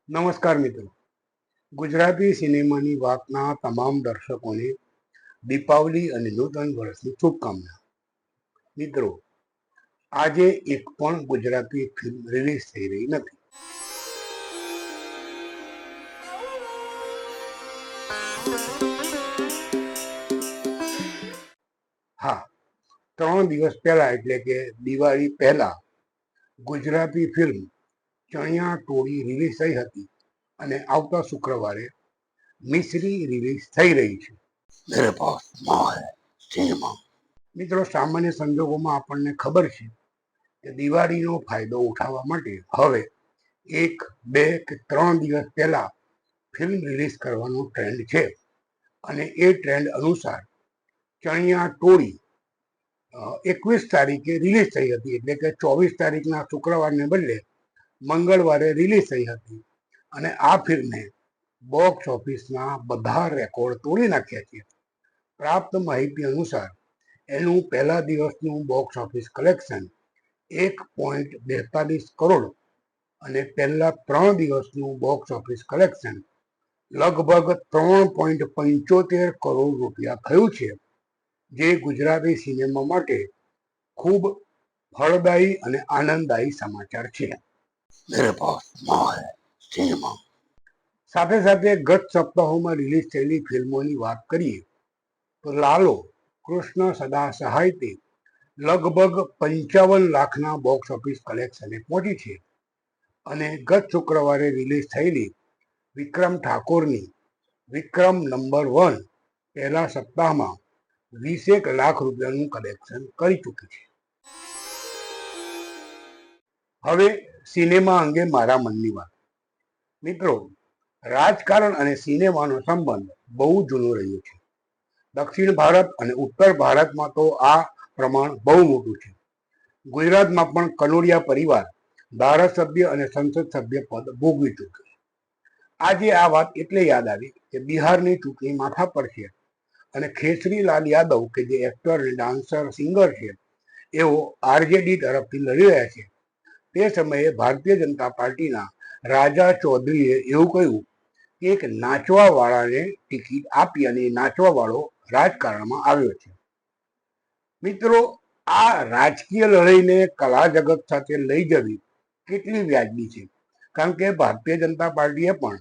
નમસ્કાર મિત્રો, ગુજરાતી સિનેમાની વાતના તમામ દર્શકોને દીપાવલી અને નૂતન વર્ષની શુભકામના. મિત્રો, આજે એક પણ ગુજરાતી ફિલ્મ રિલીઝ થઈ રહી નથી. હા, 3 દિવસ પહેલા એટલે કે દિવાળી પહેલા ગુજરાતી ફિલ્મ ચણિયા ટોળી રિલીઝ થઈ હતી અને આવતા શુક્રવારે મિસરી રિલીઝ થઈ રહી છે. મેરે પાસ માલ સિનેમા. મિત્રો, સામાન્ય સંજોગોમાં આપણને ખબર છે કે દિવાળીનો ફાયદો ઉઠાવવા માટે હવે 1, 2 કે 3 દિવસ પહેલા ફિલ્મ રિલીઝ કરવાનો ટ્રેન્ડ છે અને એ ટ્રેન્ડ અનુસાર ચણિયા ટોળી 21 તારીખે રિલીઝ થઈ હતી, એટલે કે 24 તારીખના શુક્રવારને બદલે મંગળવારે રિલીઝ થઈ હતી અને આ ફિલ્મે બોક્સ ઓફિસના બધા રેકોર્ડ તોડી નાખ્યા છે. પ્રાપ્ત માહિતી અનુસાર એનું પહેલા દિવસનું બોક્સ ઓફિસ કલેક્શન 1.42 કરોડ અને પહેલા 3 દિવસનું બોક્સ ઓફિસ કલેક્શન લગભગ 3.75 કરોડ રૂપિયા થયું છે, જે ગુજરાતી સિનેમા માટે ખૂબ ફળદાયી અને આનંદદાયી સમાચાર છે. મેરે પાસ માલ સિનેમા. સાથે સાથે ગત સપ્તાહોમાં રિલીઝ થયેલી ફિલ્મોની વાત કરીએ તો લાલો કૃષ્ણ સદા સહાયતે લગભગ 55 લાખના બોક્સ ઓફિસ કલેક્શને પહોંચી છે અને ગત શુક્રવારે રિલીઝ થયેલી વિક્રમ ઠાકોરની વિક્રમ નંબર 1 પહેલા સપ્તાહમાં 20 લાખ રૂપિયાનું કલેક્શન કરી ચૂકી છે. હવે સિનેમા અંગે મારા મનની વાત. મિત્રો, રાજકારણ અને સિનેમાનો સંબંધ બહુ જૂનો રહ્યો છે. દક્ષિણ ભારત અને ઉત્તર ભારતમાં તો આ પ્રમાણ બહુ મોટું છે. ગુજરાતમાં પણ કનોડિયા પરિવાર ધારાસભ્ય અને સંસદ સભ્ય પદ ભોગવી ચૂક્યો. આજે આ વાત એટલે યાદ આવી કે બિહારની ચૂંટણી માથા પર છે અને ખેસરીલાલ યાદવ, કે જે એક્ટર, ડાન્સર, સિંગર છે, એઓ આરજેડી તરફથી લડી રહ્યા છે. તે સમયે ભારતીય જનતા પાર્ટીના રાજા ચૌધરીએ એવું કહ્યું કે એક નાચવાવાળાને ટિકિટ આપી અને એ નાચવાવાળો રાજકારણમાં આવ્યો છે. મિત્રો, આ રાજકીય લડાઈને કલા જગત સાથે લઈ જવી કેટલી વ્યાજબી છે, કારણ કે ભારતીય જનતા પાર્ટીએ પણ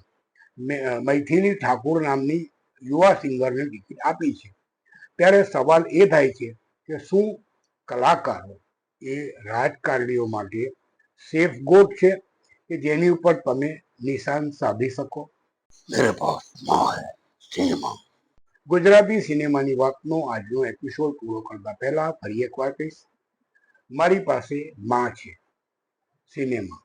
મૈથિલી ઠાકુર નામની યુવા સિંગરને ટિકિટ આપી છે. ત્યારે સવાલ એ થાય છે કે શું કલાકારો એ રાજકારણીઓ માટે સેફ ગોટ છે કે જેની ઉપર તમે નિશાન સાધી શકો? મેરે પાસ માલ સિનેમા. ગુજરાતી સિનેમાની વાતનો આજનો એપિસોડ પૂરો કરતા પહેલા ફરી એકવાર કહીશ, મારી પાસે માં છે સિનેમા.